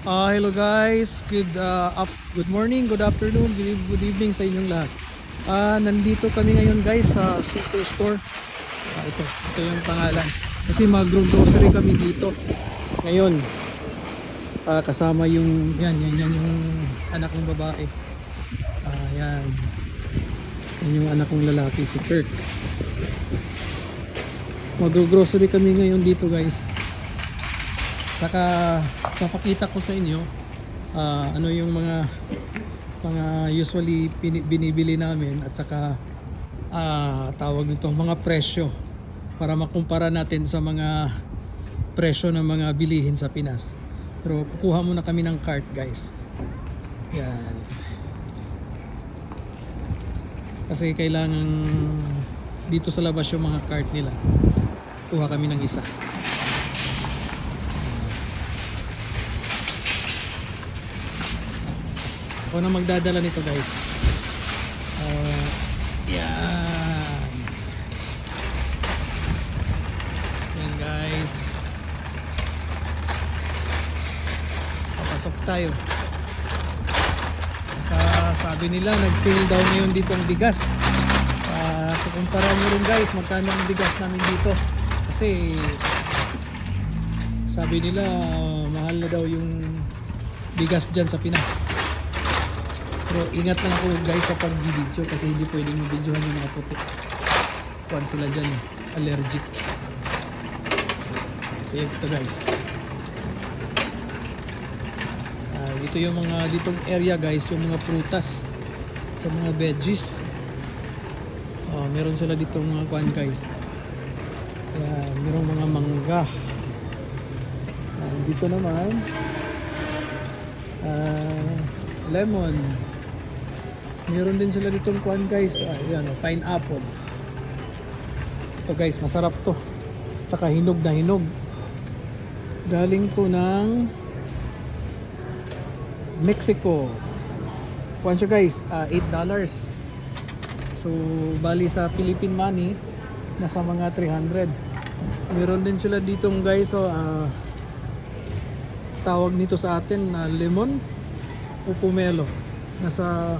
Hello guys, good morning, good afternoon, good evening sa inyong lahat. Nandito kami ngayon guys sa superstore. Ito yung pangalan. Kasi mag-grocery kami dito. Ngayon, kasama yung yan yung anak kong babae. Yan. Yan yung anak kong lalaki, si Kirk. Mag-grocery kami ngayon dito guys. Saka papakita ko sa inyo ano yung mga usually binibili namin at saka tawag nito mga presyo para makumpara natin sa mga presyo ng mga bilihin sa Pinas. Pero kukuha muna kami ng cart guys. Yan. Kasi kailangan dito sa labas yung mga cart nila. Kuha kami ng isa. Ako na magdadala nito guys. Yan. Yan guys. Papasok tayo. Sabi nila nag-sale daw ngayon dito ang bigas. Kukumpara nyo rin guys magkano ang bigas namin dito. Kasi sabi nila mahal na daw yung bigas dyan sa Pinas. Pero ingat lang ako guys sa pag-video kasi hindi pwedeng videohan yung mga puti. Kuwan sila dyan, allergic. Kaya ito guys. Dito yung mga ditong area guys, yung mga prutas sa mga veggies. Meron sila dito mga kuwan guys. Meron mga mangga. Dito naman lemon. Meron din sila ditong kuan guys, yan, pineapple. Ito guys, masarap to. Saka hinog na hinog. Galing po ng Mexico. Kuan siya guys, $8. So, bali sa Philippine money, nasa mga 300. Meron din sila ditong guys, tawag nito sa atin na lemon o pomelo. Nasa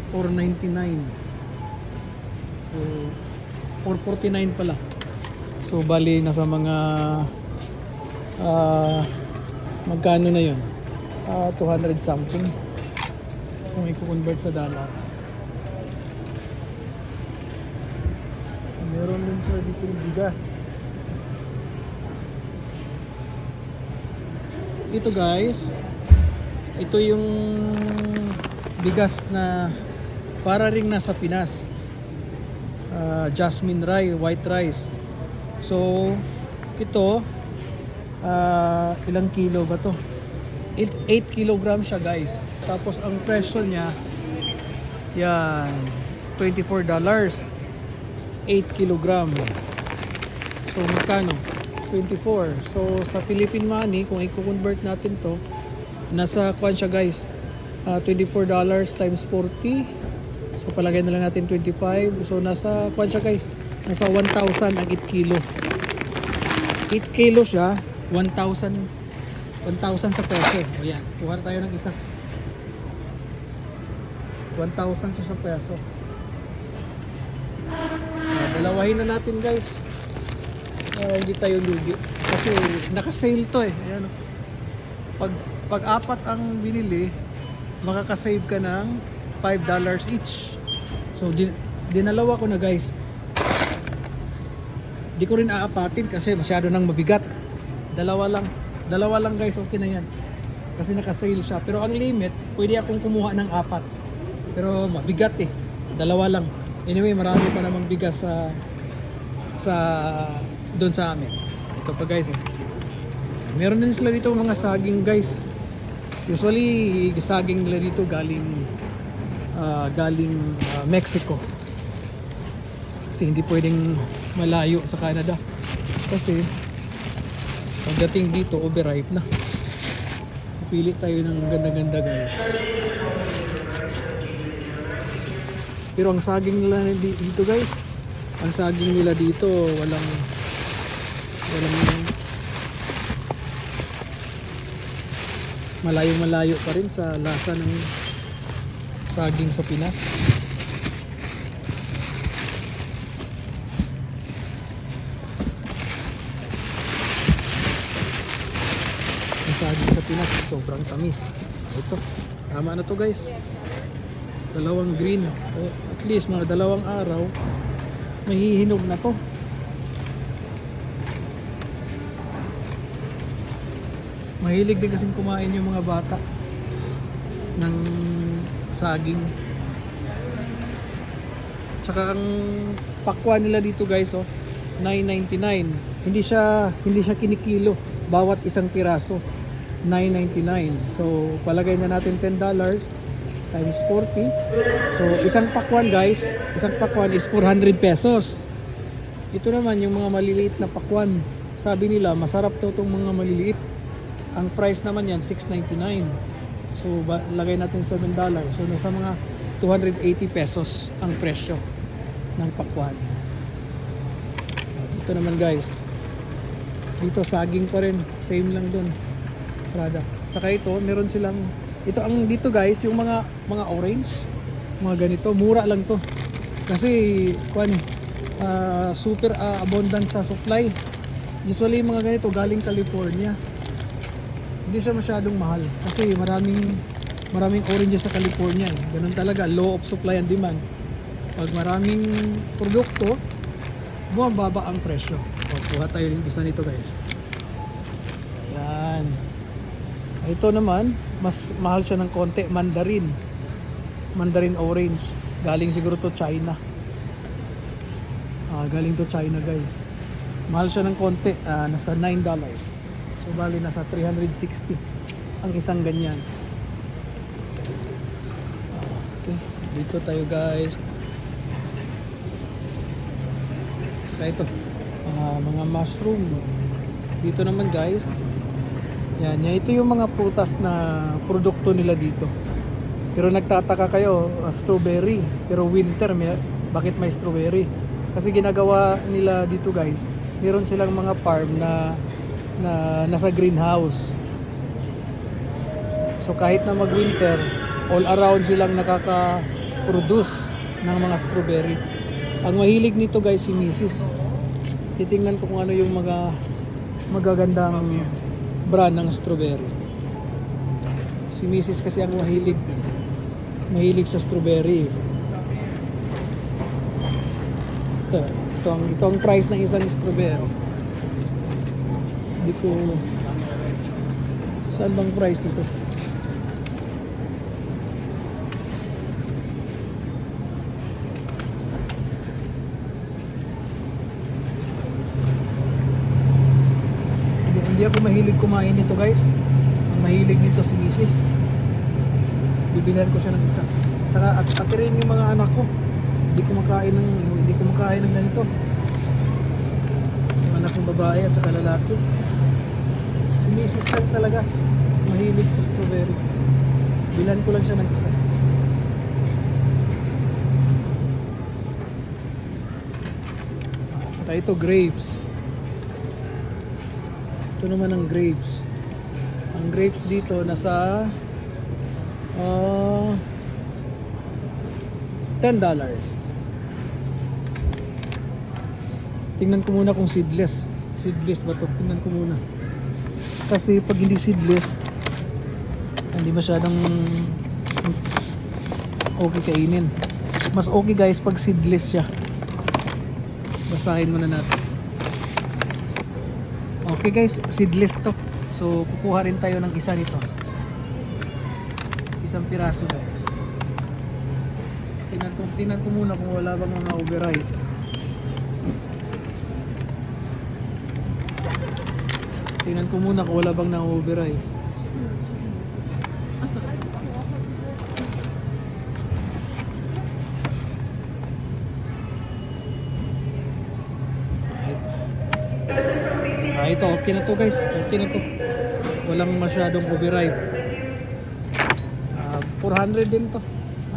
$4.99. So, $4.49 pala. So, bali nasa mga magkano na yun? 200 something. Kung i-convert sa dollar. Meron din sila dito yung bigas. Ito guys, ito yung bigas na para ring nasa Pinas. Jasmine rice, white rice. So ito ilang kilo ba to? 8 kilogram siya guys. Tapos ang presyo niya yan $24. 8 kilogram. So magkano? 24. So sa Philippine money kung i-convert natin to, nasa kwan siya guys, $24 times 40. So palagay na lang natin 25. So nasa kwan siya guys, nasa 1,000 ang 8 kilo. 8 kilo siya, 1,000 sa peso. O yan, kuha tayo ng isa. 1,000 sa peso. Dalawahin na natin guys. Hindi tayo lugi. Kasi naka-sale to eh. Ayan. Pag apat ang binili, makaka-save ka ng $5 each. So dinalawa ko na guys. Di ko rin aapatin kasi masyado nang mabigat. Dalawa lang guys, okay na yan. Kasi naka-sale siya. Pero ang limit, pwede akong kumuha ng 4. Pero mabigat eh. Dalawa lang. Anyway, marami pa namang bigas sa doon sa amin. Ito pa guys eh. Meron din sila dito mga saging guys. Usually saging nila dito galing Mexico. Kasi hindi pwedeng malayo sa Canada. Kasi pagdating dito overripe na. Pili tayo ng ganda-ganda guys. Pero ang saging nila dito guys, ang saging nila dito walang malayo-malayo pa rin sa lasa ng saging sa Pinas. Ang saging sa Pinas sobrang tamis. Ito, tama na to guys. Dalawang green. At least mga dalawang araw mahihinog na to. Mahilig din kasing kumain yung mga bata ng saging. Tsaka ang pakwan nila dito guys, oh, $9.99. Hindi siya kinikilo bawat isang piraso. $9.99. So palagay na natin $10 times 40. So isang pakwan guys, isang pakwan is 400 pesos. Ito naman yung mga maliliit na pakwan. Sabi nila masarap to tong mga maliliit. Ang price naman yan $6.99. So lagay natin $7. So nasa mga 280 pesos ang presyo ng pakwan. Dito naman guys, dito saging pa rin, same lang dun product. Saka ito meron silang, ito ang dito guys, yung mga orange, mga ganito, mura lang to kasi super abundant sa supply. Usually mga ganito galing California. Hindi siya masyadong mahal kasi maraming oranges sa California. Ganun talaga, law of supply and demand. Pag maraming produkto, bumababa ang presyo. Kuha tayo rin isa nito guys. Yan. Ito naman, mas mahal siya ng konti, mandarin orange. Galing siguro to China. Galing to China guys. Mahal siya ng konti, nasa $9. So bali nasa 360 ang isang ganyan. Okay, dito tayo guys. Kaya ito, mga mushroom. Dito naman guys, yan, ito yung mga prutas na produkto nila dito. Pero nagtataka kayo, strawberry. Pero winter, bakit may strawberry? Kasi ginagawa nila dito guys, meron silang mga farm na nasa greenhouse. So kahit na mag-winter, all around silang nakaka-produce ng mga strawberry. Ang mahilig nito guys si Mrs. Titingnan ko kung ano yung mga magagandang brand ng strawberry. Si Mrs. kasi ang mahilig sa strawberry. Ito ang price ng isang strawberry. Hindi ko, saan bang price nito? Hindi ako mahilig kumain nito guys. Ang mahilig nito si Mrs. Bibilihan ko siya ng isa. Tsaka at rin yung mga anak ko. Hindi ko makain ng ganito. Yung anak kong babae at saka lalaki. Si Mrs. lang talaga mahilig sa strawberry. Bilan ko lang siya ng isa. Saka ito grapes. Ito naman ang grapes. Ang grapes dito nasa $10. Tingnan ko muna kung seedless. Seedless ba to? Tingnan ko muna. Kasi pag hindi seedless, hindi masyadong okay kainin. Mas okay guys pag seedless siya. Basahin muna natin. Okay guys, seedless to. So kukuha rin tayo ng isa nito. Isang piraso guys. Tingnan ko muna kung wala bang mga overripe. Tingnan ko muna kung wala bang na-overripe. Ito okay na to guys. Okay na to. Walang masyadong overripe. 400 din to.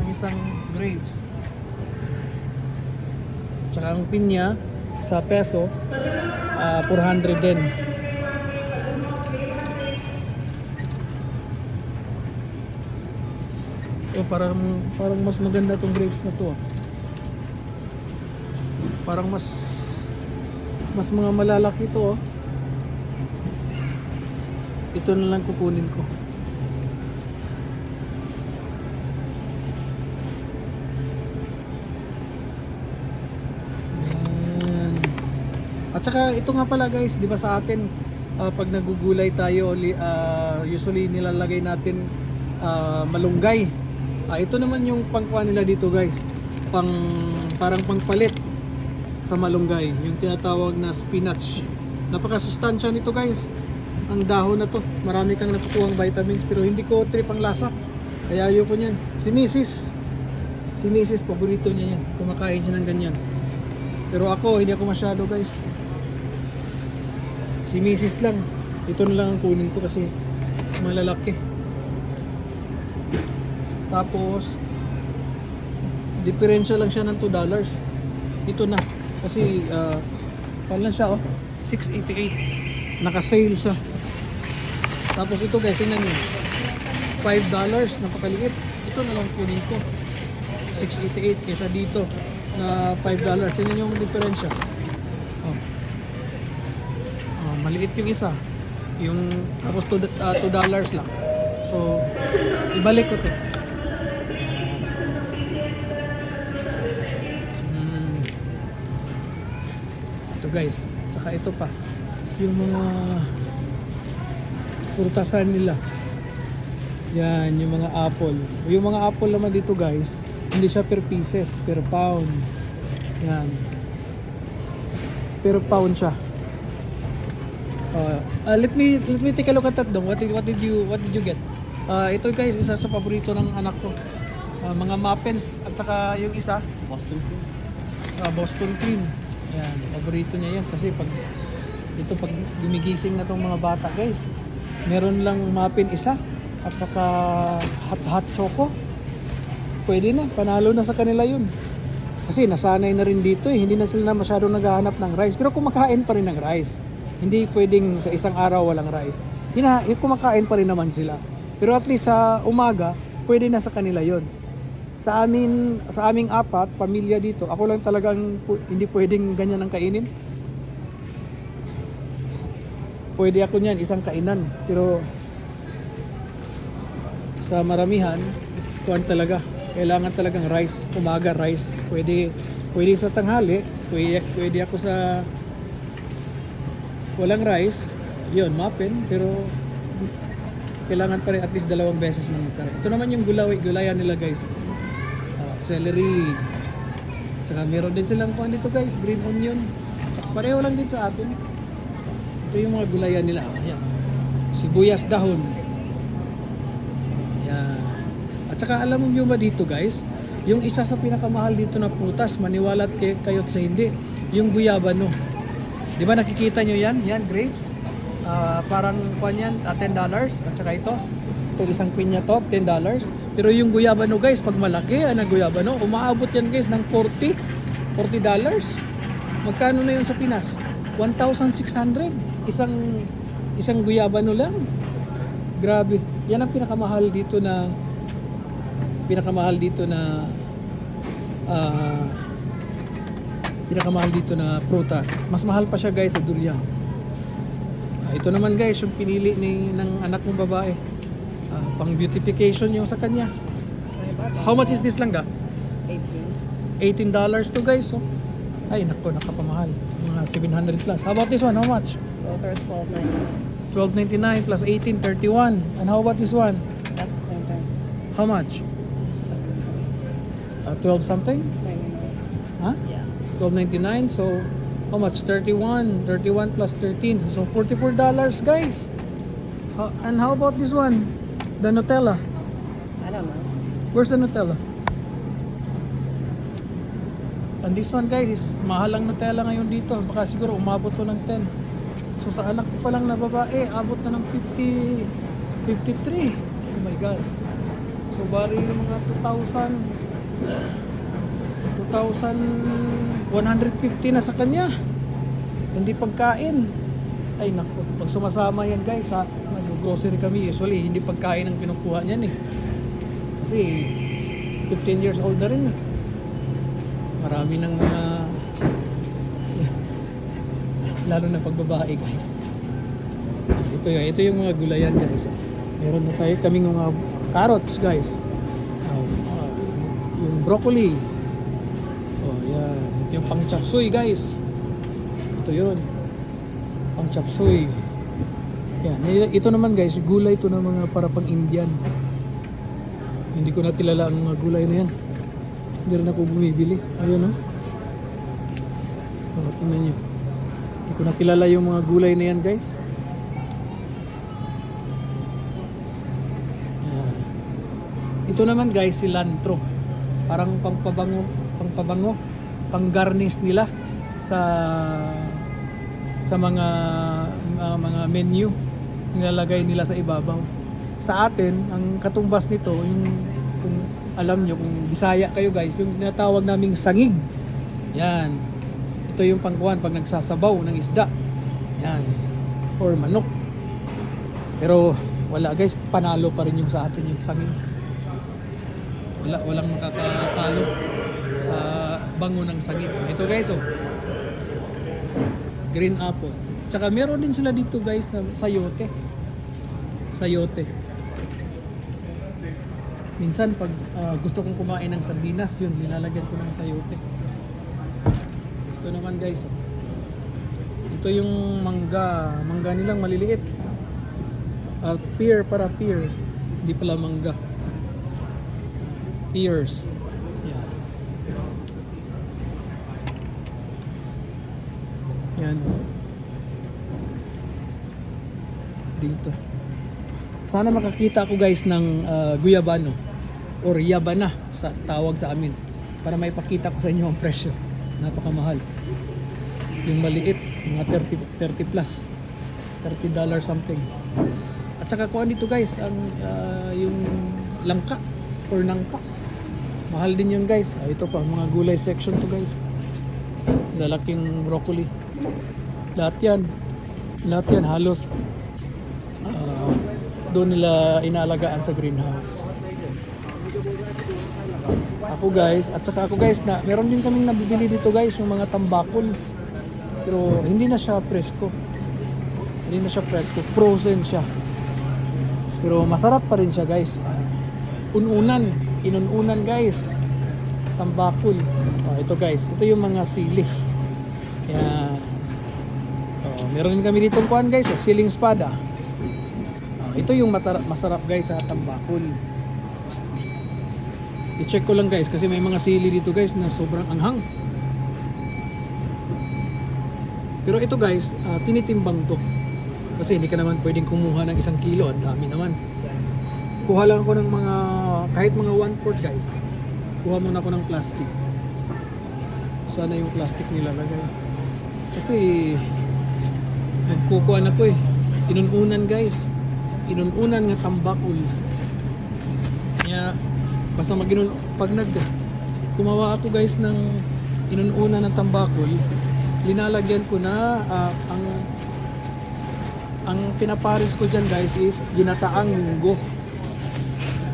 Ang isang grapes. Tsaka ang pinya sa peso 400 din. Oh, parang mas maganda tong grapes na to. Parang mas mga malalaki to. Ito na lang kukunin ko. Ayan. At saka ito nga pala guys, di ba sa atin pag nagugulay tayo, usually nilalagay natin malunggay. Ito naman yung pangkuha nila dito guys. Parang pangpalit sa malunggay, yung tinatawag na spinach. Napakasustansya nito guys. Ang dahon na to, marami kang nakukuhang vitamins, pero hindi ko trip ang lasa. Kaya ayoko niyan. Si Mrs. paborito niya yan. Kumakain siya ng ganyan. Pero ako, hindi ako masyado guys. Si Mrs. lang. Ito na lang ang kunin ko kasi malalaki. Tapos diferensya lang siya ng $2. Ito na. Kasi lang siya $6.88. Naka-sale siya. Tapos ito guys, tingnan niyo. $5, napakaliit. Ito na lang kunin ko. $6.88 kaysa dito na $5. Tingnan niyo yung diferensya. Maliit yung isa. Tapos $2 lang. So, ibalik ko to. Ito guys. Tsaka ito pa. Yung mga purtasan nila. Yan, yung mga apple. Yung mga apple naman dito guys, hindi siya per pieces, per pound. Yan. Per pound siya. Let me take a look at that dong. What did you get? Ito guys, isa sa paborito ng anak ko. Mga muffins at saka yung isa, Boston cream. Boston cream. Yan, paborito niya yan kasi pag gumigising na tong mga bata guys, meron lang muffin isa at saka hot choco. Pwede na, panalo na sa kanila yun. Kasi nasanay na rin dito hindi na sila masyadong naghahanap ng rice, pero kumakain pa rin ng rice. Hindi pwedeng sa isang araw walang rice. Kumakain pa rin naman sila. Pero at least sa umaga, pwede na sa kanila yun. Sa aming apat, pamilya dito, ako lang talagang hindi pwedeng ganyan ang kainin. Pwede ako niyan, isang kainan. Pero sa maramihan, kuwan talaga. Kailangan talagang rice. Umaga rice. Pwede sa tanghali. Pwede ako sa walang rice. Yun, muffin. Pero kailangan pa rin at least 2 beses man magkaroon. Ito naman yung gulayan nila guys. Celery. Tsaka meron din silang kuwan dito guys. Green onion. Pareho lang din sa atin. Ito yung mga gulayan nila. Ayan. Sibuyas dahon. Ayan. At saka alam mo ba dito guys, yung isa sa pinakamahal dito na prutas, maniwalat kayo't sa hindi, yung guyabano. Di ba nakikita nyo yan? Yan, grapes. Parang kuwan yan, $10. At saka ito isang pinya to, $10. Pero yung guyabano guys, pag malaki, guyabano, umaabot yan guys ng $40. Magkano na yun sa Pinas? 1,600. Isang guyabano lang. Grabe. Yan ang pinakamahal dito na prutas. Mas mahal pa siya guys sa durian. Ito naman guys, yung pinili ng anak mong babae. Pang beautification yung sa kanya. How much is this langga? $18 to guys. Oh. Ay nako, nakapamahal. Mga 700 plus. How about this one? How much? $12.99 plus 18, $31. And how about this one? That's the same thing. How much? That's the same. 12 something? 99. Huh? Yeah. $12.99. So how much? 31 plus 13. So $44 guys. And how about this one? The Nutella. I don't know. Where's the Nutella? And this one guys is mahal ang Nutella ngayon dito. Baka siguro umabot to ng 10. So sa anak ko pa lang na babae, abot na ng 53. Oh my God. So bari mga 2,150 na sa kanya. Hindi pagkain. Ay naku, pag sumasama yan guys ha, nag-grocery kami usually, hindi pagkain ang kinukuha niyan eh. Kasi Kasi 15 years old na rin yun. Marami ng mga lalo na pagbabae guys. Ito yung mga gulayan guys. Meron na tayo kaming mga carrots guys. Yung broccoli. Oh yan. Yung pang chop suey guys. Ito yun. Pang chop suey. Yan. Ito naman guys, gulay ito na mga para pang Indian. Hindi ko na kilala ang mga gulay na yan. Hindi rin ako bumibili. Ayun oh. Tingnan nyo. Hindi ko na kilala yung mga gulay na yan guys. Yan. Ito naman guys, cilantro. Parang pangpabango, pang-garnish nila sa mga menu nilalagay nila sa ibabaw. Sa atin, ang katumbas nito, yung kung alam nyo, kung Bisaya kayo guys, yung tinatawag naming sangig. Yan. Ito yung pangkuhan pag nagsasabaw ng isda. Yan. Or manok. Pero wala guys, panalo pa rin yung sa atin yung sangig. Walang makakatalo sa bango ng sangig. Ito guys, oh. Green apple. Tsaka meron din sila dito guys na sayote. Sayote. Minsan pag gusto kong kumain ng sardinas, yun, nilalagyan ko ng sayote. Ito naman guys. Oh. Ito yung mangga. Mangga nilang maliliit. Pear para pear. Hindi pala mangga. Pears. Yan. Yan. Dito. Sana makakita ako guys ng guyabano or yabana sa tawag sa amin para may pakita ko sa inyo ang presyo. Napakamahal. Yung maliit, mga 30 plus. $30 something. At saka kuha dito guys ang yung langka or nangka. Mahal din yun guys. Ito pa, mga gulay section to guys. Lalaking broccoli. Lahat yan halos doon nila inaalagaan sa greenhouse. Ako guys, at saka ako guys, na meron din kaming nabibili dito guys, yung mga tambakol. Pero hindi na siya presko. Frozen siya. Pero masarap pa rin siya guys. Inununan guys. Tambakol. Ito guys, ito yung mga sili. Yan. Meron din kami ditong kuhan guys, siling espada. Ito yung masarap guys sa tambakol. I-check ko lang guys kasi may mga sili dito guys na sobrang anghang. Pero ito guys, tinitimbang to. Kasi hindi ka naman pwedeng kumuha ng 1 kilo, ang dami naman. Kuha lang ako ng mga, kahit mga 1/4 guys. Kuha muna ako ng plastic. Sana yung plastic nilalagay. Kasi nagkukuha na ko eh. Inununan guys. Inununan nga tambakol. Kaya basta pag kumawa ako guys ng inununan ng tambakol, linalagyan ko na ang pinapares ko dyan guys is ginataang munggo.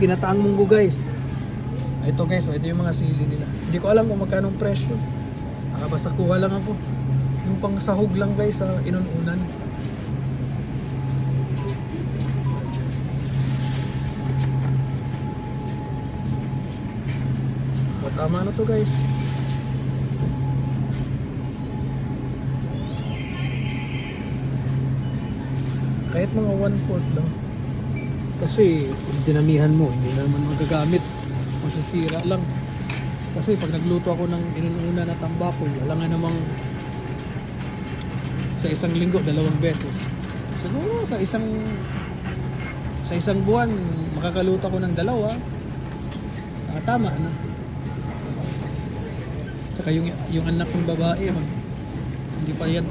Ginataang munggo guys. Ito guys, ito yung mga sili nila. Hindi ko alam kung magkano presyo. Basta kuha lang ako. Yung pang sahog lang guys sa inununan. Tama na to guys. Kahit mga 1/4 lang. Kasi kung dinamihan mo, hindi naman magagamit. Masisira lang. Kasi pag nagluto ako ng inuuna na tambakol, wala nga namang sa isang linggo 2 beses. Siguro sa isang buwan makakaluto ako ng 2. Tama na. Saka yung anak kong babae hindi pa yun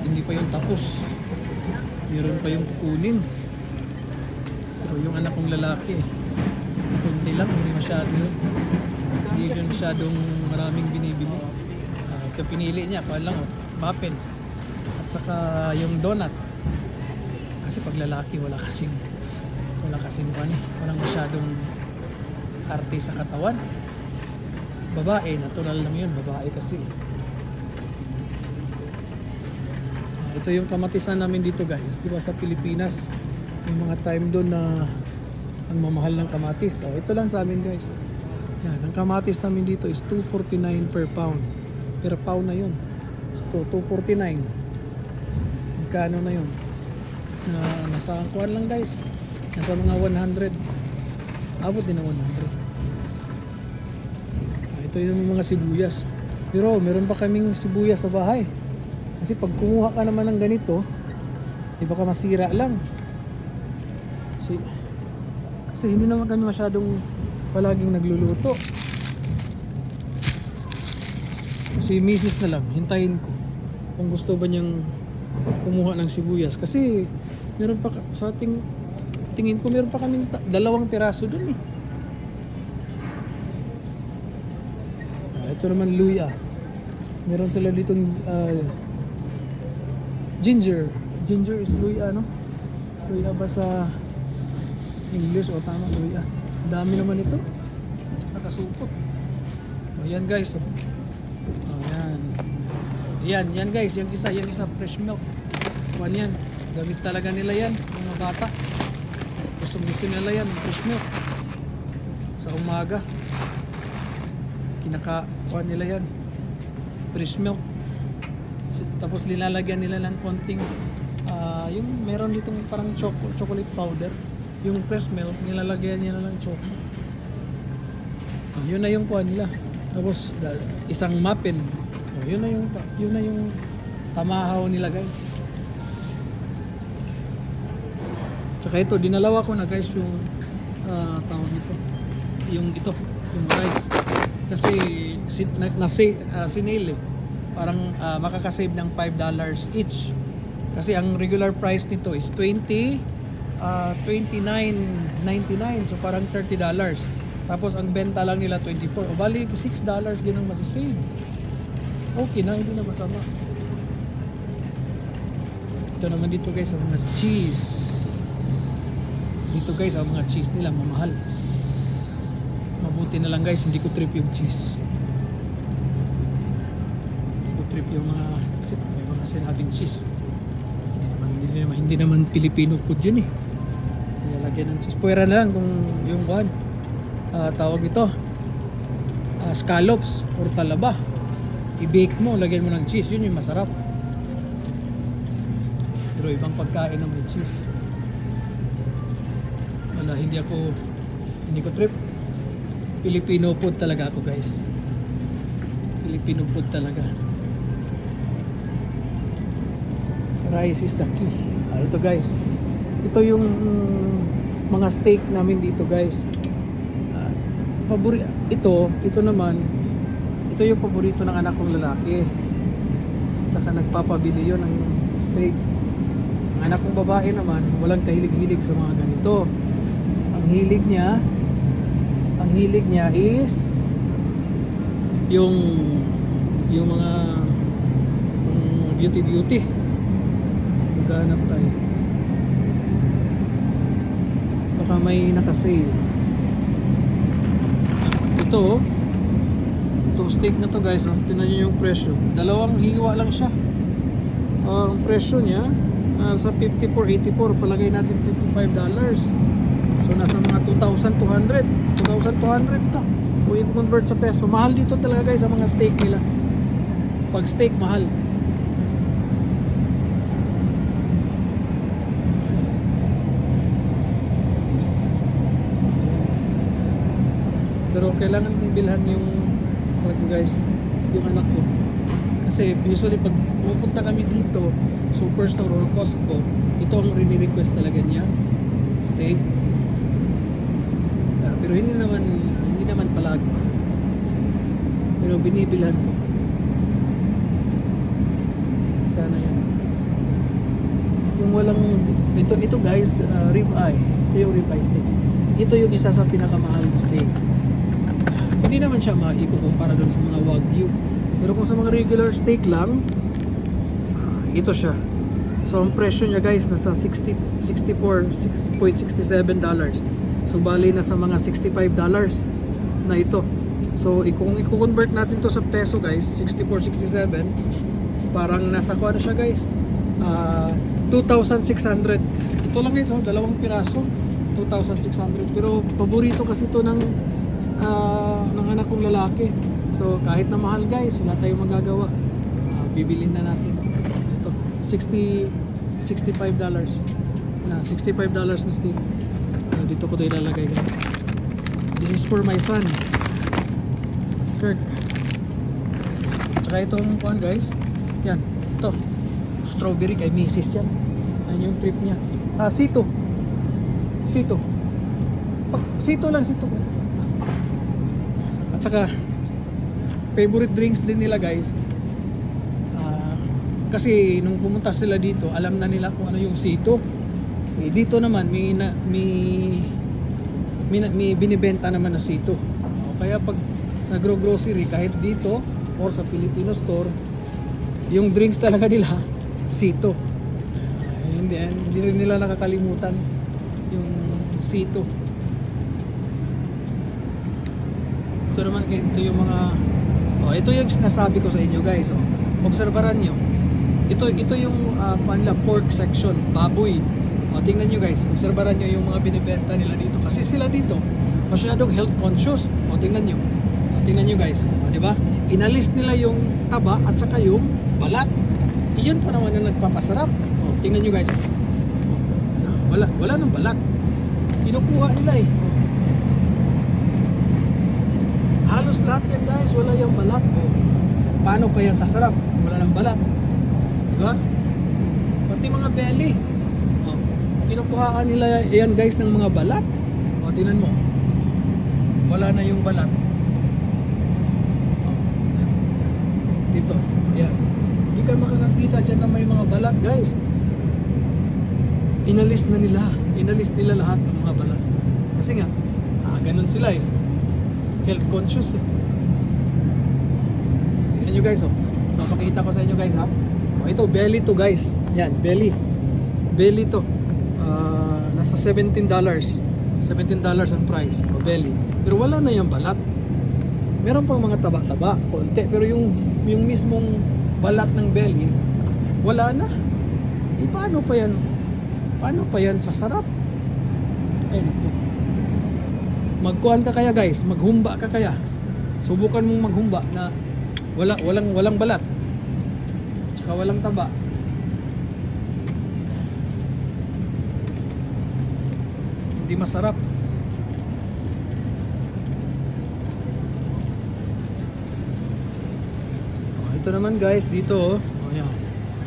tapos. Meron pa yung kukunin. Pero yung anak kong lalaki kunti lang, hindi masyadong maraming binibili. Pinili niya pa lang muffins at saka yung donut. Kasi pag lalaki wala kasing walang masyadong arte sa katawan. Babae, natural lang yun, babae kasi. Ito yung kamatisan namin dito guys, di ba sa Pilipinas, may mga time doon na ang mamahal ng kamatis. Ito lang sa amin guys. Yan, ang kamatis namin dito is 249 per pound. Per pound na yun. So 249. Magkano na yun? Nasa kuwan lang guys. Nasa mga 100. Abot din ng 100. Ito yung mga sibuyas. Pero meron pa kaming sibuyas sa bahay. Kasi pag kumuha ka naman ng ganito, di baka masira lang. Kasi hindi naman kami masyadong palaging nagluluto. Si misis na lang, hintayin ko kung gusto ba niyang kumuha ng sibuyas. Kasi meron pa sa tingin ko meron pa kaming 2 piraso dun eh. Ito naman luya. Meron sila ditong ginger. Ginger is luya, no? Luya ba sa English? O tama, luya. Dami naman ito. Nakasupot. Ayan guys. Ayan. Yan guys. Yung isa fresh milk. Kuwan yan. Gamit talaga nila yan. Mga bata. Gusto nila yan. Fresh milk. Sa umaga. Kinakakuha nila yan, fresh milk. Tapos nilalagyan nila ng konting yung meron ditong parang chocolate powder. Yung fresh milk nilalagyan nila ng chocolate. Yun na yung kuha nila. Tapos isang muffin. Yun na yung tamahaw nila guys. Tsaka ito dinalawa ko na guys yung tawag nito, yung rice. Kasi sinale eh. Parang makakasave ng $5 each. Kasi ang regular price nito is $29.99. So parang $30. Tapos ang benta lang nila $24. O bali $6 din ang masasave. Okay na, hindi na masama. Ito naman dito guys ang mga cheese. Dito guys ang mga cheese nila mamahal. Mabuti na lang guys, hindi ko trip yung cheese. Hindi ko trip yung mga, kasi may mga sinabing cheese. Hindi naman Filipino food yun eh. Nilalagyan ng cheese. Pwera na lang kung yung buwan. Tawag ito. Scallops or talaba. I-bake mo, lagyan mo ng cheese. Yun yung masarap. Pero ibang pagkain ng cheese. Wala, hindi ko trip. Filipino food talaga ako guys. Filipino food talaga. Rice is the key. Ito guys. Ito yung mga steak namin dito guys. Ito naman. Ito yung paborito ng anak kong lalaki. Saka nagpapabili yun ng steak. Ang anak kong babae naman, walang kahilig-hilig sa mga ganito. Ang hilig niya is yung mga beauty. Maghanap tayo. Baka may nakasale. Ito steak na to guys. Tingnan nyo yung presyo. 2 hiwa lang siya. Ang presyo niya sa 54.84. Palagay natin $55. So nasa mga 2,200 to. Kung i-convert sa peso, mahal dito talaga guys sa mga steak nila. Pag steak mahal. Pero kailangan kong bilhan yung guys, yung anak ko. Kasi usually pag pupunta kami dito, Superstore or Costco, ito ang rini-request talaga niya. Steak. Pero hindi naman palagi. Pero binibilhan ko. Sana yan. Yung walang ito guys, rib eye. Ito yung rib eye steak. Ito yung isa sa pinakamahal na steak. Hindi naman siya maikukumpara doon sa mga wagyu. Pero kung sa mga regular steak lang, ito siya. So ang presyo niya guys nasa $6.67. So bali na sa mga $65. na ito. So kung i-convert natin to sa peso guys, 64.67, parang nasa kuha na siya guys, 2,600. Ito lang guys, dalawang piraso, 2,600. Pero paborito kasi ito ng anak kong lalaki. So kahit na mahal guys, wala tayong magagawa. Bibilin na natin. Ito, $65 na $65 na steak. Dito ko ito ilalagay guys. This is for my son, Kirk. Tsaka itong kuhan guys, yan, ito strawberry kay Mrs. yan. Yan yung trip niya. Sito lang, sito. At saka favorite drinks din nila guys. Kasi nung pumunta sila dito, alam na nila kung ano yung sito. Dito naman may binibenta naman na sito. Kaya pag nagro-grocery kahit dito or sa Filipino store, yung drinks talaga nila sito. Hindi rin nila nakakalimutan yung sito. Ito naman, ito yung mga ito yung sinasabi ko sa inyo guys. Obserbaran nyo. Ito yung pork section, baboy. Tingnan nyo guys, obserbaran nyo yung mga binibenta nila dito. Kasi sila dito, masyadong health conscious. Tingnan nyo guys, di ba? Inalis nila yung taba at saka yung balat. Iyon pa naman ang nagpapasarap. Tingnan nyo guys. Wala nang balat. Kinukuha nila eh. Halos lahat yan guys, wala yung balat. Paano pa yan sasarap? Wala nang balat. Diba? Pati mga belly. Kinukuhaan nila yan guys ng mga balat. Tingnan mo. Wala na yung balat. Dito. Ayan. Hindi ka makakakita dyan na may mga balat guys. Inalis nila lahat ng mga balat. Kasi nga, ganun sila eh. Health conscious eh. Tingnan nyo guys Papakita ko sa inyo guys ito belly to guys. Yan, belly to. Nasa $17 ang price o belly. Pero wala na yung balat. Meron pang mga taba-taba konti, pero yung mismong balat ng belly wala na. Paano pa yan sasarap? Ayun po. Magkuhan ka kaya guys, maghumba ka kaya. Subukan mong maghumba na walang balat. Tsaka walang taba. Hindi masarap. Ito naman guys, dito yan.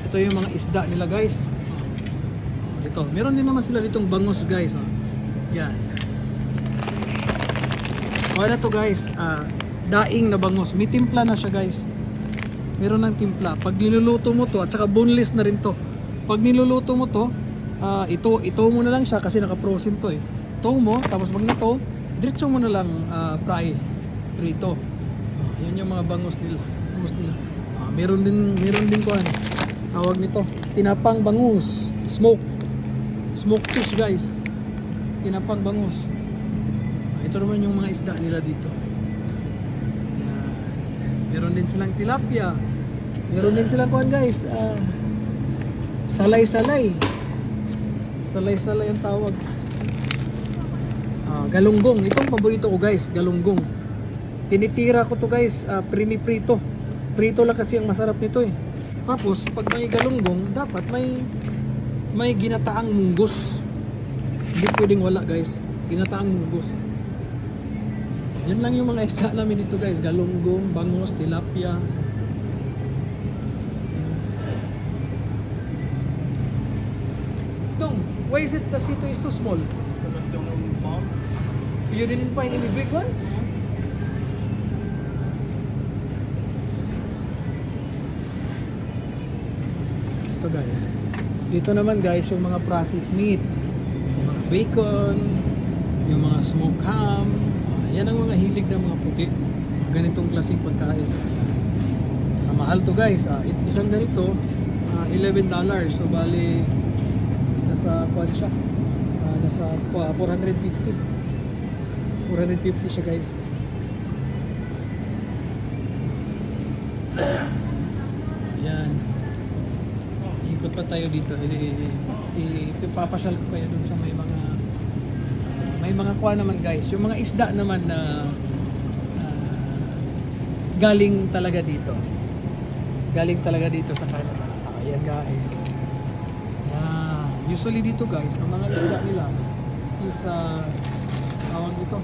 Ito yung mga isda nila guys. Ito, meron din naman sila ditong bangus guys. Yan. Ano to guys, daing na bangus. May timpla na siya guys. Meron ng timpla. Pag niluluto mo to, at saka boneless na rin to. Pag niluluto mo to, ito mo na lang siya kasi naka-frozen to eh. Ito mo, tapos pag nito, diretso mo na lang prito. Yan yung mga bangus nila. Meron din ko tawag nito, tinapang bangus, smoked fish guys. Tinapang bangus. Ito naman yung mga isda nila dito. Meron din silang tilapia. Meron din silang guys, salay-salay ang tawag. Galunggong. Itong paborito ko guys, galunggong. Tinitira ko to guys, prito. Prito lang kasi ang masarap nito eh. Tapos pag may galunggong, dapat may ginataang munggos. Hindi pwedeng wala guys, ginataang munggos. Yan lang yung mga isda namin dito guys, galunggong, bangus, tilapia. Why is it the sito is so small? Because I still don't farm. You didn't find any big one? Ito guys. Dito naman guys yung mga processed meat. Yung mga bacon, yung mga smoked ham. Yan ang mga hilig ng mga puti. Ganitong klaseng pagkain. Saka mahal to guys. Isang ganito, $11. So bali, nasa kwan siya. Nasa 450 siya guys. Ayan. Ikot pa tayo dito. Ipapasyal ko kayo dun sa may mga kuha naman guys. Yung mga isda naman na galing talaga dito. Galing talaga dito sa Canada. Ayan guys. Usually dito guys, ang mga isda nila is tawag dito.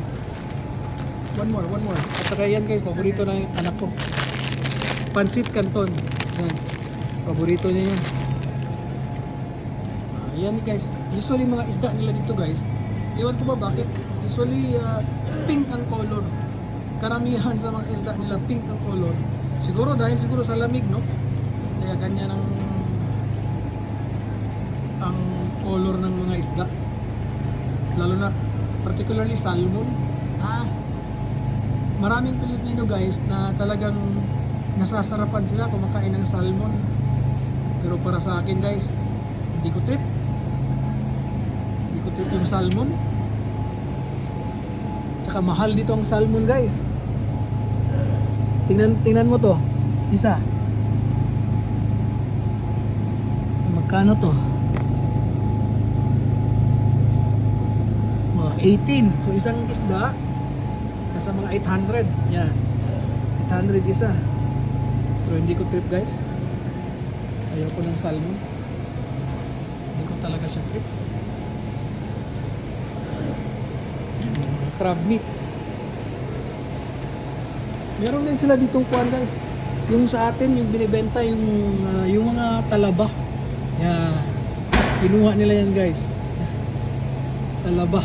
One more. At saka yan guys, paborito na yung anak ko. Pansit Canton. Yan. Paborito niya yan. Yan guys. Usually mga isda nila dito guys. Iwan ko ba bakit? Usually pink ang color. Karamihan sa mga isda nila pink ang color. Siguro dahil sa lamig, no? Kaya ganyan ang color ng mga isda. Lalo na particularly salmon. Maraming Pilipino guys na talagang nasasarapan sila kumakain ng salmon. Pero para sa akin guys, hindi ko trip yung salmon. Tsaka mahal dito ang salmon guys. Tingnan mo to. Isa. Magkano to? 18. So isang isda nasa mga 800. Yan. 800 isa. Pero hindi ko trip guys. Ayoko ng salmon. Hindi ko talaga siya trip. Crab meat. Meron din sila ditong kuwan guys. Yung sa atin, yung binibenta, yung mga talaba. Yan. Pinuha nila yan guys. Talaba.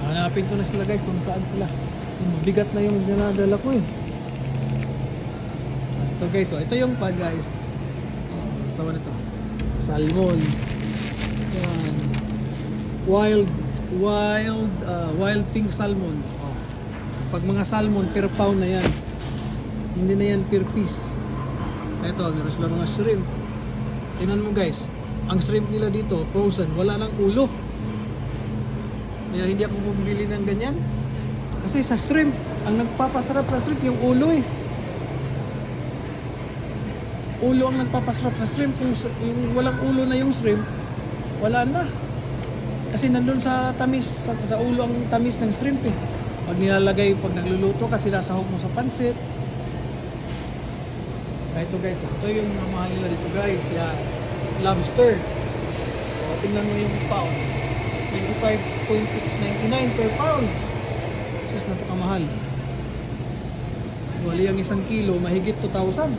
Hanapin ko na sila guys kung saan sila. Mabigat na yung dinadala ko eh. Ito guys, so ito yung pad guys. Sawa na ito. Salmon. Yan. Wild pink salmon. Pag mga salmon per pound na yan. Hindi na yan per piece. Ito, meron sila mga shrimp. Tingnan mo guys, ang shrimp nila dito frozen, wala nang ulo. Kaya hindi ako bumili ng ganyan. Kasi sa shrimp, ang nagpapasarap sa shrimp yung ulo eh. Ulo ang nagpapasarap sa shrimp. Kung yung walang ulo na yung shrimp, wala na. Kasi nandun sa tamis, sa ulo ang tamis ng shrimp eh. Pag nilalagay, pag nagluluto kasi nasahog mo sa pansit. Ito guys, ito yung mamahal nila dito guys. Yan. Lobster. So, tingnan mo yung pound. 25.99 per pound. Sus, napakamahal. Wali ang 1 kilo, mahigit 2,000.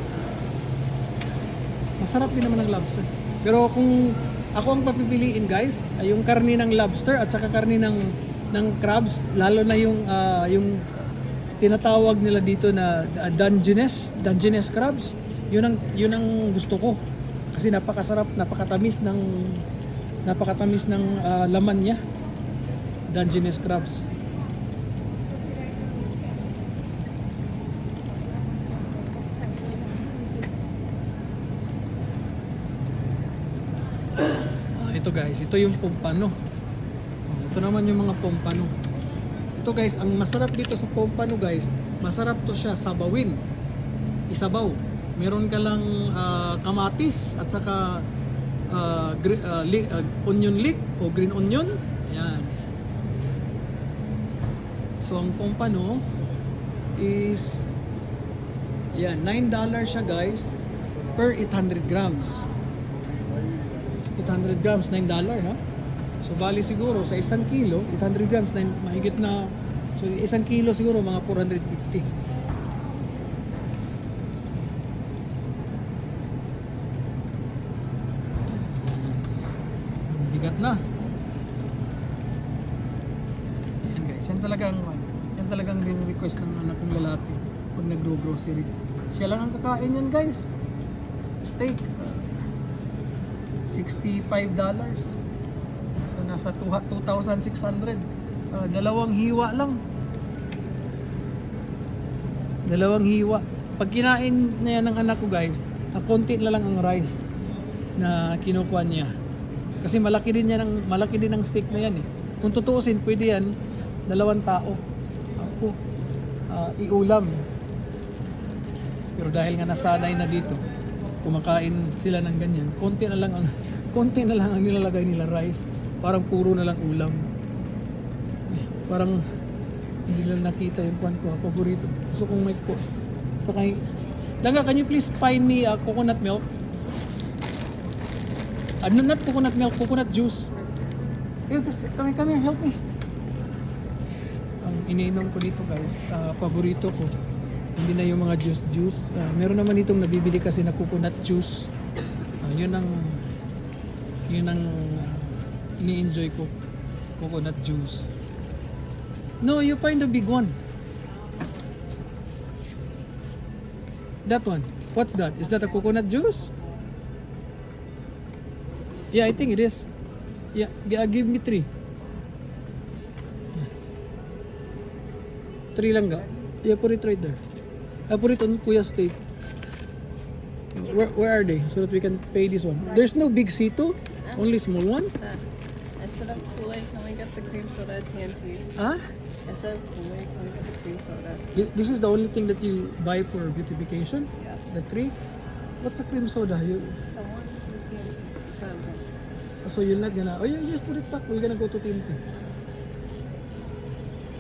Masarap din naman ang lobster. Pero kung ako ang papipiliin guys, ay yung karni ng lobster at saka karni ng crabs, lalo na yung tinatawag nila dito na Dungeness crabs. Yun ang gusto ko. Kasi napakasarap, napakatamis ng laman niya. Dungeness crabs. Ito guys, ito yung pompano. Ito naman yung mga pompano. Ito guys, ang masarap dito sa pompano guys, masarap to siya sabawin. Isabaw. Meron ka lang kamatis at saka onion leek o green onion. Ayan. So ang pompano is yan, $9 siya guys per 800 grams. 800 grams, $9, no? So bali siguro sa 1 kilo, 800 grams, mahigit na, so 1 kilo siguro mga 450. Bigat na. Ayan guys, yan talagang request ng anak kong lalaki pag nagro-grocery. Siya lang ang kakain yan guys. Steak. $65. So nasa 2,600. Dalawang hiwa lang. Dalawang hiwa. Pag kinain na yan ng anak ko guys, konti na lang ang rice. na kinukuha niya. Kasi malaki din ang steak na yan eh. Kung tutuusin, pwede yan 2 tao. Ako, iulam. Pero dahil nga nasanay na dito, kumakain sila ng ganyan. Konti na lang ang nilalagay nila rice. Parang puro na lang ulam. Parang hindi nila nakita yung kwan ko, paborito. Gusto kong may ko. Ito kay Langga, can you please find me coconut milk? Not coconut milk, coconut juice. Just come here, help me. Ang iniinom ko dito guys, paborito ko. Hindi na yung mga juice. Meron naman itong nabibili kasi na coconut juice. Yun ang ini-enjoy ko. Coconut juice. No, you find the big one. That one. What's that? Is that a coconut juice? Yeah, I think it is. Yeah, give me 3. 3 lang ga. Yeah, put it right there. Put it on Kuya's steak. Where are they? So that we can pay this one. There's no big C2? Only small one? Instead of Kool-Aid, can we get the cream soda TNT? Huh? Instead of Kool-Aid, can we get the cream soda? This is the only thing that you buy for beautification? Yeah. The 3? What's a cream soda? The one from TNT. So you're not gonna... Oh, you just put it back. We're gonna go to TNT.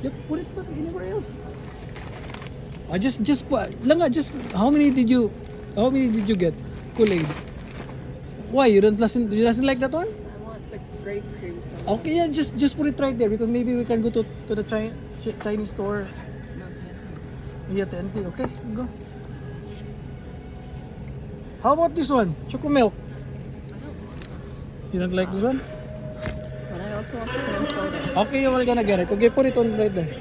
Yep, put it back anywhere else. Just how many did you get? Kool-Aid. Why you doesn't like that one? I want the grape cream soda. Okay, yeah, just put it right there because maybe we can go to the Chinese store. No, TNT. Yeah, TNT. Okay, go. How about this one? Choco milk. You don't like this one? But I also want the cream soda. Okay, we're gonna get it. Okay, put it on right there.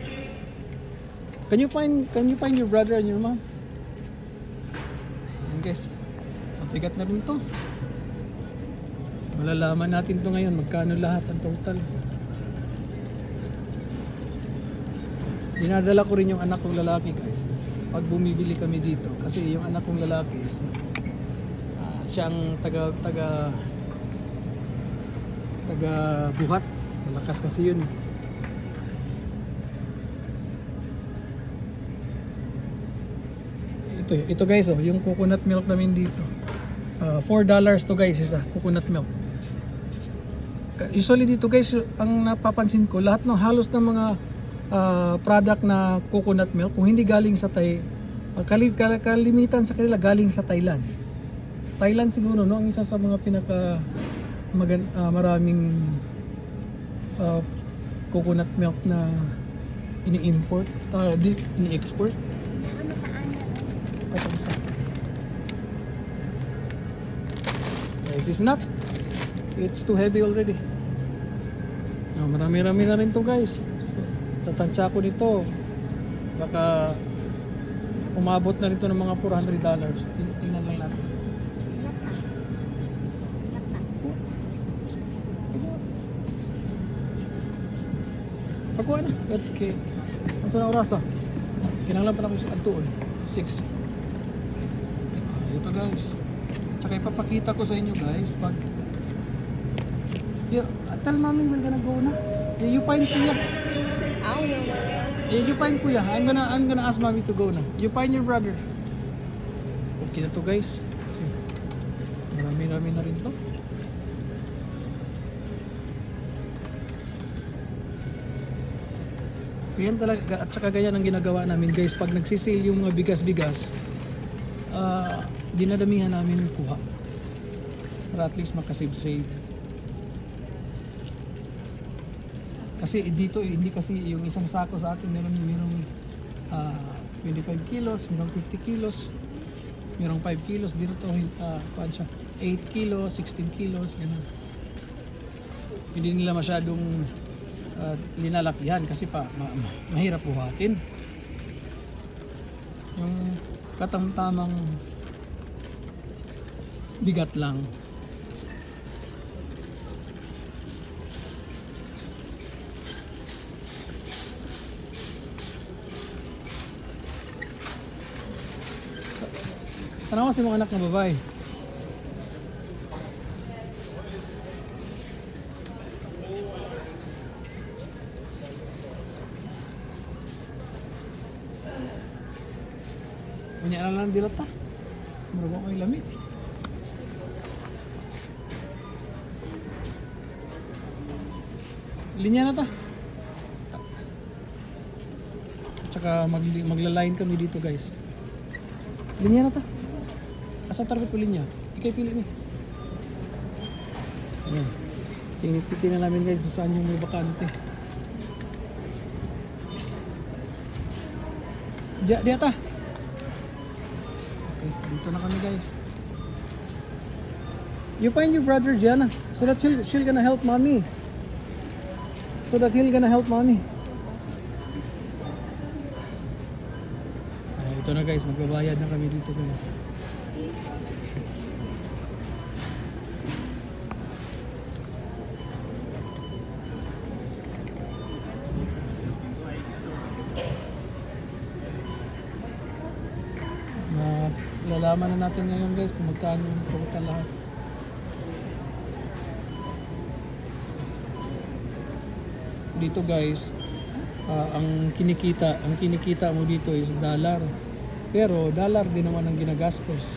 Can you find your brother and your mom? Ayan guys, mabigat na rin to. Malalaman natin to ngayon, magkano lahat ang total. Dinadala ko rin yung anak kong lalaki guys. Pag bumibili kami dito, kasi yung anak kong lalaki is siya ang taga buhat. Malakas kasi yun. Ito guys, yung coconut milk namin dito. $4 to guys, isa coconut milk. Usually dito guys, ang napapansin ko, lahat ng halos ng mga product na coconut milk, kung hindi galing sa kalimitan sa kanila galing sa Thailand. Thailand siguro no, ang isa sa mga pinaka maraming coconut milk na ini-import, ini-export. Is this enough? It's too heavy already. Marami-rami na rin to guys. So, tatansya ko nito. Baka umabot na rin to ng mga $400. Tingnan lang natin. Pagkuha na. Okay. Ang sa oras kinanglan pa na kung sa adtuon. 6. Ito guys. Tsaka ipapakita ko sa inyo guys pag tell mommy we're gonna go na. You find kuya. I don't know. You find kuya. I'm gonna ask mommy to go na. You find your brother. Okay na to guys. Marami-rami na rin to. Yan talaga, at saka ganyan ang ginagawa namin guys pag nagsisale yung mga bigas-bigas, dinadamihan namin yung kuha para at least makasave-save. Kasi dito hindi kasi yung isang sako sa atin merong 25 kilos, merong 50 kilos, merong 5 kilos, dito to kuhaan siya 8 kilos, 16 kilos, ganun. Hindi nila masyadong linalakihan kasi mahirap buhatin. Yung katamtamang bigat lang. Tanaw si mga anak na babae. Unya na lang dilata. Murag mo lami. Linya na ta. Tsaka magla-line kami dito guys. Linya na ta. Asa target ko linya? Ikay pili ni. Ayan. Tingnan na namin guys kung saan yung may bakante. Diya ta. Okay, dito na kami guys. You find your brother Gianna so that she'll gonna help mommy. So that he'll gonna help mommy. Ay, ito na guys, magbabayad na kami dito guys. Lalaman na natin ngayon guys kung magkano yung total lahat. Dito guys, ang kinikita mo dito is dollar. Pero dollar din naman ang ginagastos.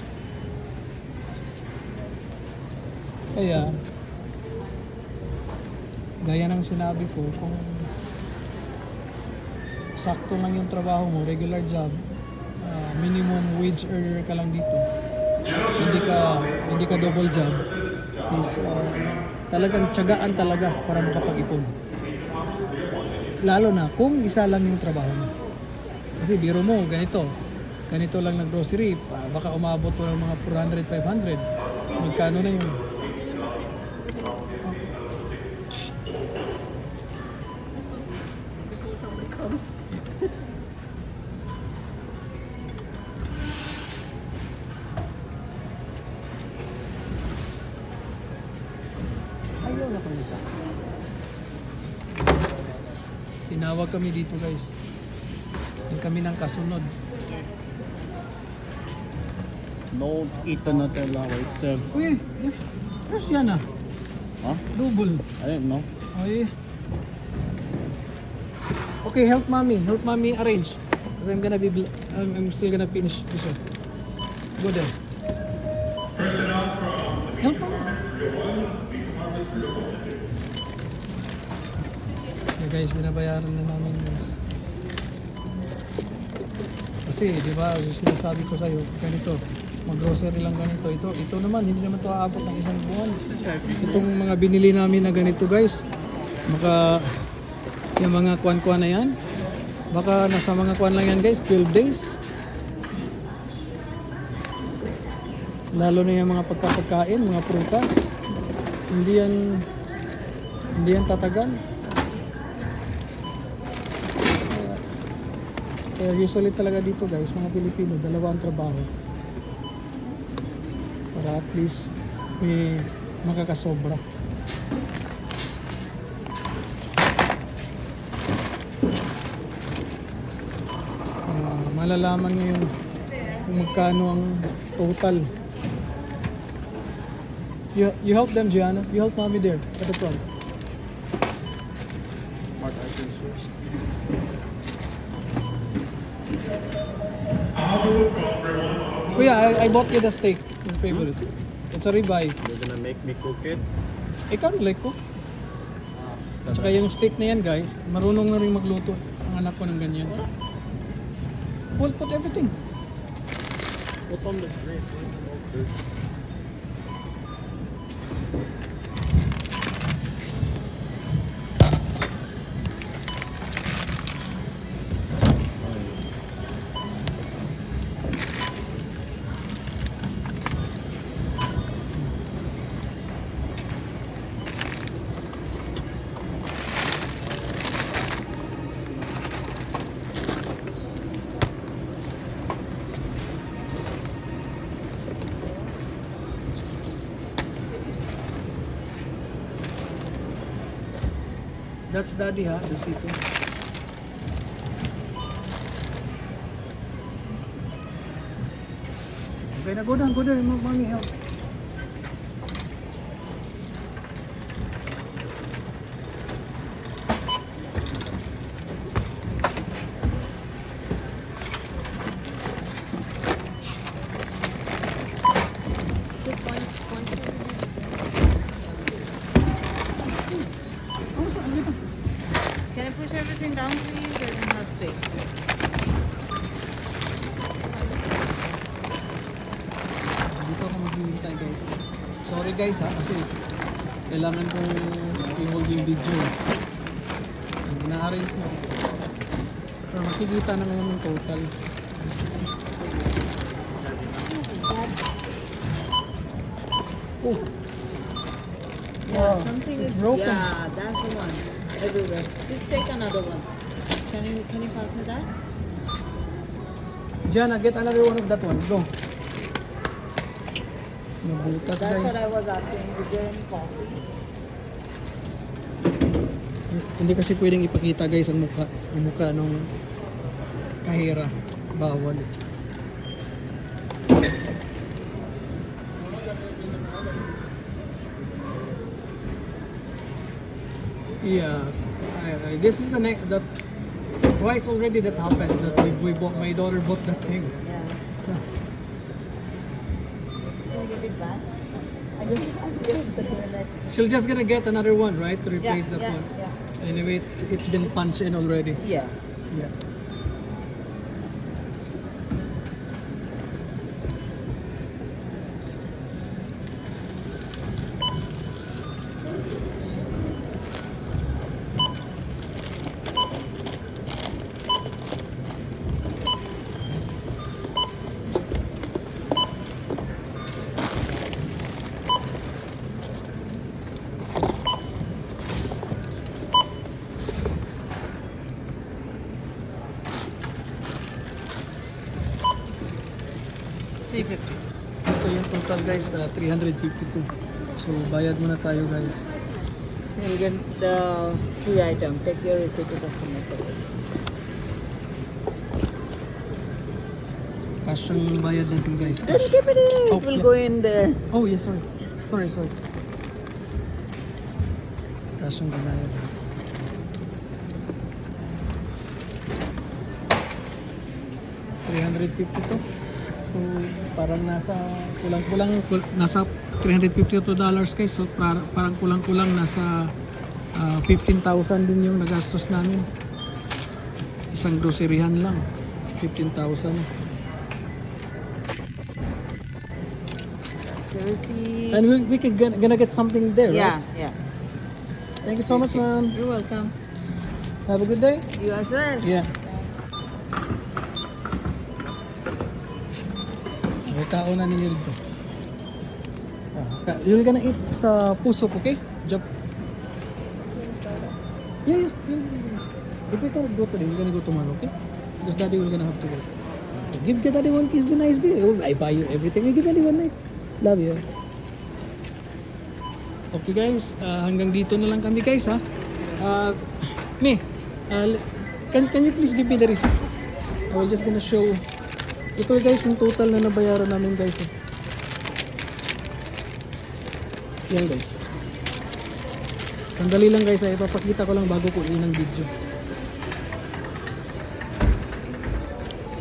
Kaya gaya ng sinabi ko, kung sakto lang yung trabaho mo, regular job, minimum wage earner ka lang dito, hindi ka double job, is talagang tiyagaan talaga para makapag-ipon, lalo na kung isa lang yung trabaho mo. Kasi biro mo ganito lang na grocery, baka umabot mo ng mga 400, 500, magkano na yun? Ayaw na kami. Tinawag kami dito guys. Yung kami ng kasunod. No eat the Nutella itself. Uy, there's Yana. Huh? Double. I didn't know. Uy. Okay, help mommy arrange. Because I'm still gonna finish this one. Go there. Help mommy. Okay guys, binabayaran na namin guys. Kasi, di ba, sinasabi ko sa'yo, ganito, mag-grocery lang ganito. Ito naman, hindi naman ito aabot ng isang buwan. Itong mga binili namin na ganito guys, yung mga kuan-kuan na yan, baka nasa mga kuan lang yan guys, 12 days. Lalo na yung mga pagkakain, mga prutas, hindi yan tatagal. Kaya usually talaga dito guys, mga Pilipino, dalawa ang trabaho. Para at least may makakasobra. Malalaman nyo yung kung magkano ang total. You help them, Gianna. You help mommy there at the front. Mark item source. Kuya, I bought you the steak, your favorite. It's a ribeye. You're gonna make me cook it? Ikaw like ko. Tsaka yung steak na yan guys, marunong na rin magluto ang anak ko ng ganyan. We'll put everything. What's on the tray? That's daddy ha, the sito. Okay na, go down, mommy help. Sorry guys ha, kasi kailangan kong i-hold yung video. Na-arrange na. So, makikita na ngayon yung total. Oh. Yeah, something it's is broken. Yeah, that's the one. Everywhere. Just take another one. Can you pass me that? Jana, get another one of that one. Go. Nabutas That's what guys. I was asking. Is there any coffee? Hindi kasi pwedeng ipakita guys ang mukha nung kahira. Bawal. Yes. This is the next that twice already that happens that we bought my daughter bought that thing. Yeah. Can I give it back? I don't give it back. She'll just gonna get another one, right, to replace that one. Yeah. Anyway, it's been punched in already. Yeah. Yeah. Ito yung total guys, 352. So bayad muna tayo guys. So you get the free item. Take your receipt to customer service. Cash ang bayad natin guys. Don't keep it in. Oh, It will yeah. go in there. Oh yes, sorry. Sorry. Cash ang bayad. $352. So parang nasa kulang-kulang nasa $352 guys. So parang kulang-kulang nasa 15,000 din yung nagastos namin. Isang groceryhan lang. 15,000. That's your receipt. And we can gonna get something there, Yeah, right? yeah. Thank you so much, ma'am. You're welcome. Have a good day. You as well. Yeah. May tao na ninyo dito. You're gonna eat sa pusok, okay? Job. Yeah. If we can go today, we're gonna go tomorrow, okay? Because daddy will gonna have to go. Give daddy one piece, be nice, be. Oh, I buy you everything. You give daddy one nice. Love you. Okay guys, hanggang dito na lang kami guys ha. Me, can you please give me the receipt? I will just gonna show. Ito guys yung total na nabayaran namin guys. Yan guys. Sandali lang guys, ipapakita ko lang bago ko ng video.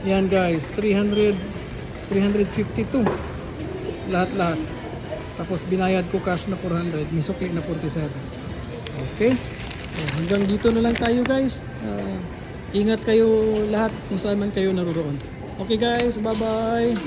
Yan guys, 352. Lahat-lahat. Tapos binayad ko cash na 400, may sukli na 47. Okay? So, hanggang dito na lang tayo guys. Ingat kayo lahat kung saan man kayo naroon. Okay guys, bye-bye.